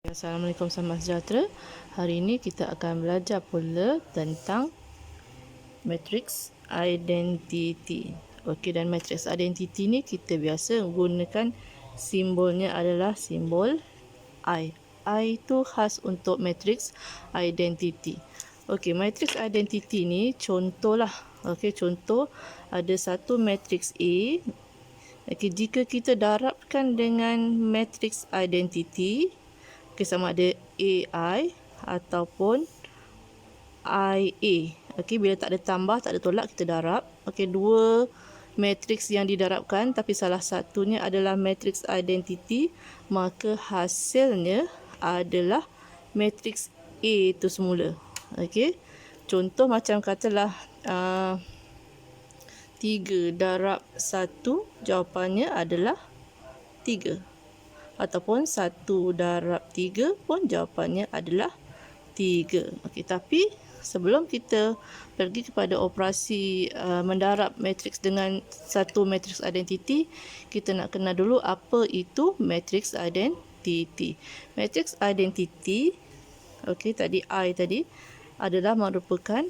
Assalamualaikum, salam sejahtera. Hari ini kita akan belajar pula tentang matrix identity. Okey, dan matrix identity ni kita biasa gunakan simbolnya adalah simbol I. I itu khas untuk matrix identity. Okey, matrix identity ni contohlah. Okey, contoh ada satu matrix A. Okey, jika kita darabkan dengan matrix identity, sama ada AI ataupun IA. Okey, bila tak ada tambah, tak ada tolak, kita darab. Okey, dua matriks yang didarabkan tapi salah satunya adalah matriks identity, maka hasilnya adalah matriks A itu semula. Okey. Contoh macam katalah 3 darab 1, jawapannya adalah 3. Ataupun 1 darab 3 pun jawapannya adalah 3. Okey, tapi sebelum kita pergi kepada operasi mendarab matriks dengan satu matriks identity, kita nak kenal dulu apa itu matriks identity. Matriks identity, okey, tadi I tadi adalah merupakan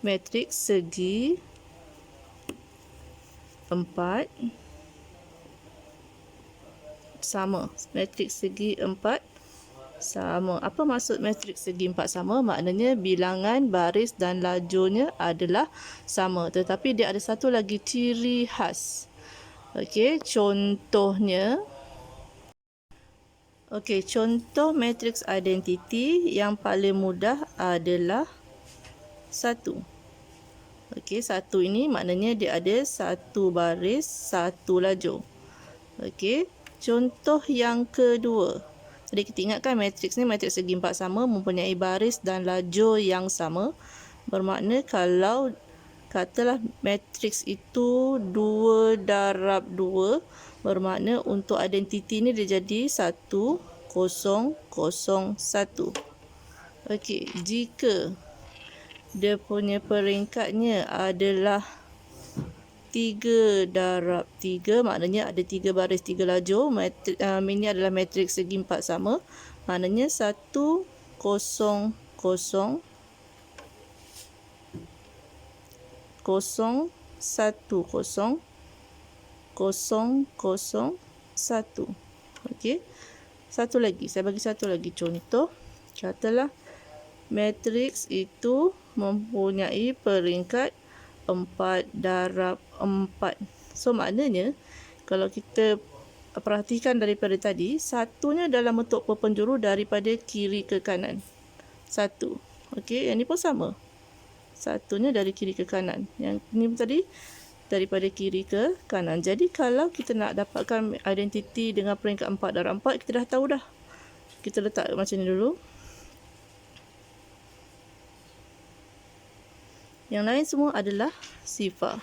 matriks segi 4 sama. Matriks segi 4 sama. Apa maksud matriks segi 4 sama? Maknanya bilangan baris dan lajurnya adalah sama. Tetapi dia ada satu lagi ciri khas. Okey, contohnya. Okey, contoh matriks identity yang paling mudah adalah 1. Okey, 1 ini maknanya dia ada satu baris, satu lajur. Okey, contoh yang kedua. Jadi kita ingatkan matriks ni matriks segi 4 sama, mempunyai baris dan lajur yang sama. Bermakna kalau katalah matriks itu 2 darab 2, bermakna untuk identiti ni dia jadi 1, 0, 0, 1. Okey, jika dia punya peringkatnya adalah 3 darab 3, maknanya ada 3 baris 3 lajur. Ini adalah matriks segi 4 sama, maknanya 1, 0, 0, 0, 1, 0, 0, 0, 1. Okey, satu lagi, saya bagi satu lagi contoh. Katalah matriks itu mempunyai peringkat 4 darab 4. So, maknanya kalau kita perhatikan daripada tadi, satunya dalam bentuk perpenjuru daripada kiri ke kanan. 1. Okey, yang ni pun sama. Satunya dari kiri ke kanan. Yang ni tadi daripada kiri ke kanan. Jadi, kalau kita nak dapatkan identiti dengan peringkat 4 darab 4, kita dah tahu dah. Kita letak macam ni dulu. Yang lain semua adalah sifar.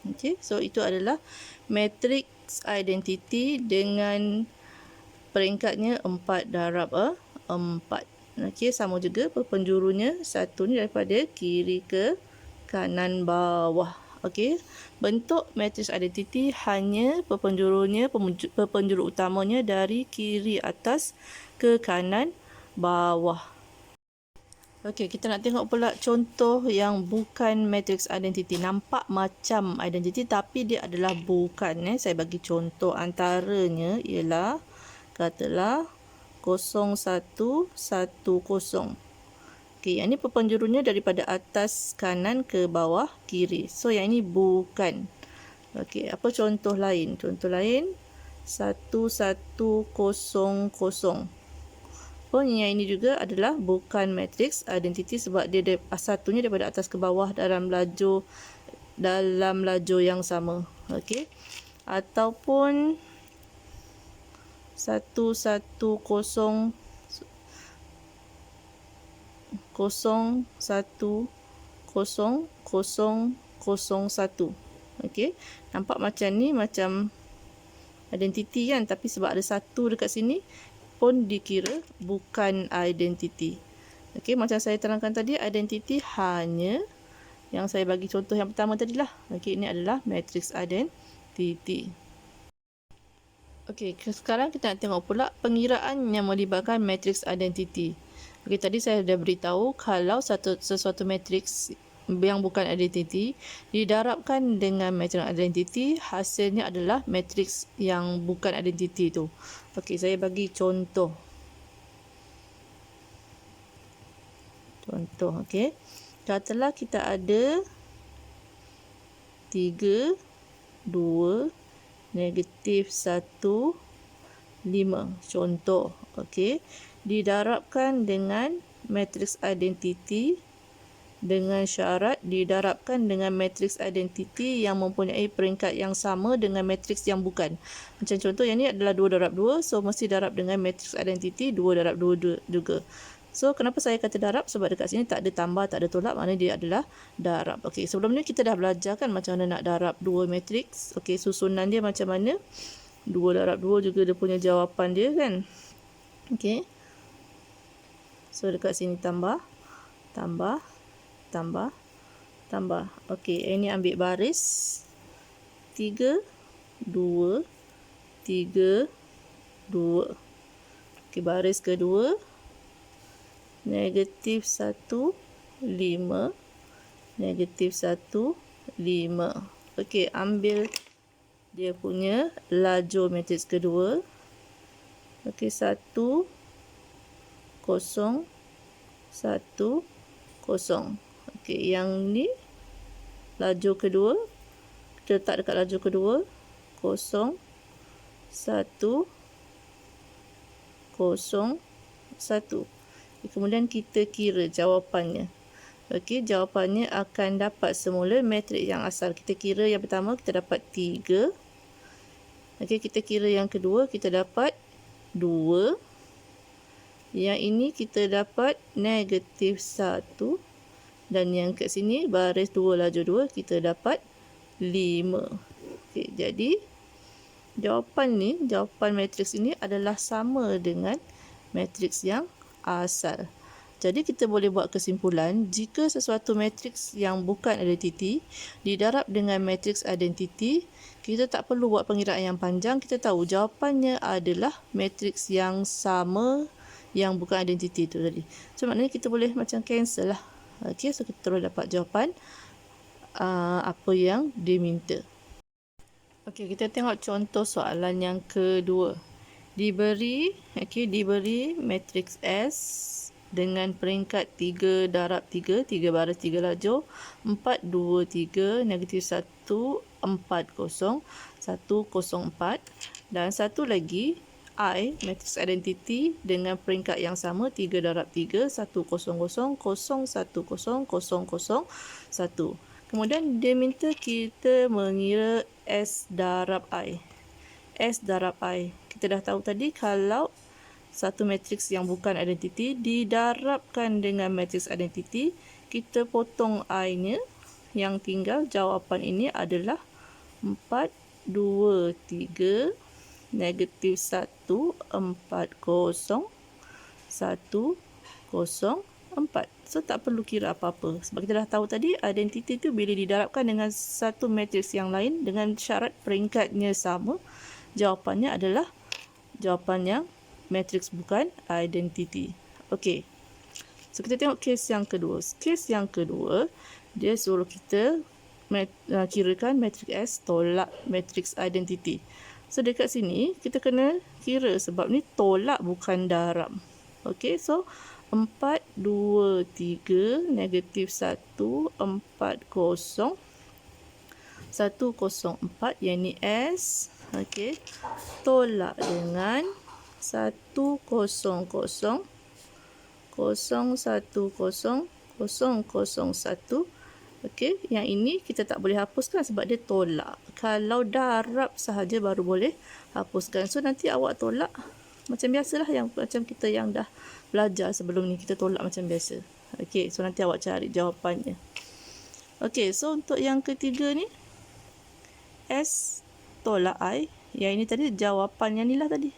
Okey, so itu adalah matrix identity dengan peringkatnya 4 darab 4. Okey, sama juga perpenjurunya, satu ni daripada kiri ke kanan bawah. Okey, bentuk matrix identity hanya perpenjurunya, perpenjuru utamanya dari kiri atas ke kanan bawah. Okey, kita nak tengok pula contoh yang bukan matrix identity. Nampak macam identity tapi dia adalah bukan. Saya bagi contoh antaranya ialah katalah 0, 1, 1, 0. Okey, yang ini perpenjurunya daripada atas kanan ke bawah kiri. So, yang ini bukan. Okey, apa contoh lain? Contoh lain 1, 1, 0, 0. Pun yang ini juga adalah bukan matrix identity sebab dia satunya daripada atas ke bawah dalam lajur yang sama. Okey. Ataupun 1, 1, 0, 0, 1, 0, 0, 0, 1. Okey. Nampak macam ni, macam identiti kan, tapi sebab ada satu dekat sini pun dikira bukan identiti. Okey, macam saya terangkan tadi, identiti hanya yang saya bagi contoh yang pertama tadilah. Okey, ini adalah matrix identiti. Okey, sekarang kita nak tengok pula pengiraan yang melibatkan matrix identiti. Okey, tadi saya dah beritahu kalau sesuatu matrix yang bukan identiti didarabkan dengan matrix identiti, hasilnya adalah matrix yang bukan identiti tu. Okey, saya bagi contoh. Okey. Katalah kita ada 3, 2, negatif 1, 5. Contoh. Okey. Didarabkan dengan matrix identiti dengan syarat didarabkan dengan matrix identiti yang mempunyai peringkat yang sama dengan matrix yang bukan. Macam contoh yang ni adalah 2 darab 2, so mesti darab dengan matrix identiti 2 darab 2 juga. So, kenapa saya kata darab? Sebab dekat sini tak ada tambah, tak ada tolak, maknanya dia adalah darab. Okey, sebelum ni kita dah belajar kan macam mana nak darab dua matrix. Okey, susunan dia macam mana? 2 darab 2 juga dia punya jawapan dia kan. Okey. So, dekat sini tambah, tambah, tambah, tambah. Okey, ini ambil baris 3, 2, 3, 2. Okey, baris kedua negatif 1, 5, negatif 1, 5. Okey, ambil dia punya lajur matriks kedua. Okey, 1, 0, 1, 0. Okey, yang ni lajur kedua. Kita letak dekat lajur kedua. 0, 1, 0, 1. Kemudian kita kira jawapannya. Okey, jawapannya akan dapat semula matriks yang asal. Kita kira yang pertama, kita dapat 3. Okey, kita kira yang kedua, kita dapat 2. Yang ini kita dapat negatif 1. Dan yang kat sini, baris 2 lajur 2, kita dapat 5. Okey, jadi jawapan matriks ini adalah sama dengan matriks yang asal. Jadi kita boleh buat kesimpulan jika sesuatu matriks yang bukan identiti didarab dengan matriks identiti, kita tak perlu buat pengiraan yang panjang, kita tahu jawapannya adalah matriks yang sama yang bukan identiti tu tadi. So maknanya kita boleh macam cancel lah. Okey, so kita terus dapat jawapan apa yang diminta. Okey, kita tengok contoh soalan yang kedua. Diberi matriks S dengan peringkat 3 darab 3, 3 baris 3 lajur, 4, 2, 3, negatif 1, 4, 0, 1, 0, 4. Dan satu lagi, I, matriks identiti dengan peringkat yang sama, 3 darab 3, 1, 0, 0, 0, 1, 0, 0, 0, 1. Kemudian dia minta kita mengira S darab I. S darab I. Kita dah tahu tadi kalau satu matriks yang bukan identiti didarabkan dengan matriks identiti, kita potong I-nya, yang tinggal jawapan ini adalah 4, 2, 3, negatif 1, 4, 0, 1, 0, 4. So, tak perlu kira apa-apa. Sebab kita dah tahu tadi, identiti itu bila didarabkan dengan satu matriks yang lain dengan syarat peringkatnya sama, jawapannya adalah jawapan yang matriks bukan identiti. Okey. So, kita tengok kes yang kedua. Kes yang kedua, dia suruh kita kirakan matriks S tolak matriks identiti. So, dekat sini, kita kena kira sebab ni tolak bukan darab. Okey, so 4, 2, 3, negatif 1, 4, 0, 1, 0, 4, yang ni S. Okey, tolak dengan 1, 0, 0, 0, 1, 0, 0, 1. Okey, yang ini kita tak boleh hapuskan sebab dia tolak. Kalau darab sahaja baru boleh hapuskan. So, nanti awak tolak macam biasalah, yang macam kita yang dah belajar sebelum ni, kita tolak macam biasa. Okey, so nanti awak cari jawapannya. Okey, so untuk yang ketiga ni, S tolak I, Yang ini tadi jawapan yang ni lah tadi.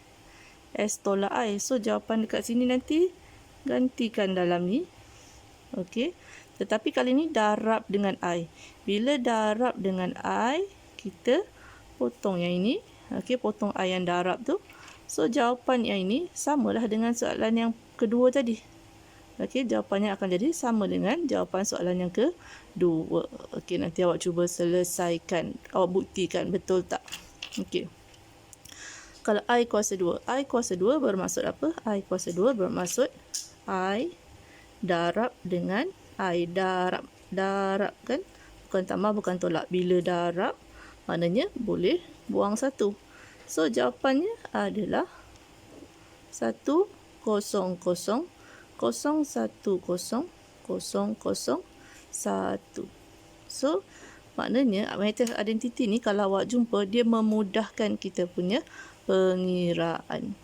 S tolak I. So, jawapan dekat sini nanti gantikan dalam ni. Okey. Tetapi kali ni darab dengan I. Bila darab dengan I, kita potong yang ini. Okey, potong I yang darab tu. So, jawapan yang ini samalah dengan soalan yang kedua tadi. Okey, jawapannya akan jadi sama dengan jawapan soalan yang kedua. Okey, nanti awak cuba selesaikan. Awak buktikan betul tak. Okey. Kalau I kuasa 2. I kuasa 2 bermaksud apa? I kuasa 2 bermaksud I darab dengan I. Darab. Darab kan? Bukan tambah, bukan tolak. Bila darab, maknanya boleh buang 1. So, jawapannya adalah 1, 0, 0, 0, 1, 0, 0, 0, 1. So, maknanya matrix identity ni kalau awak jumpa, dia memudahkan kita punya pengiraan.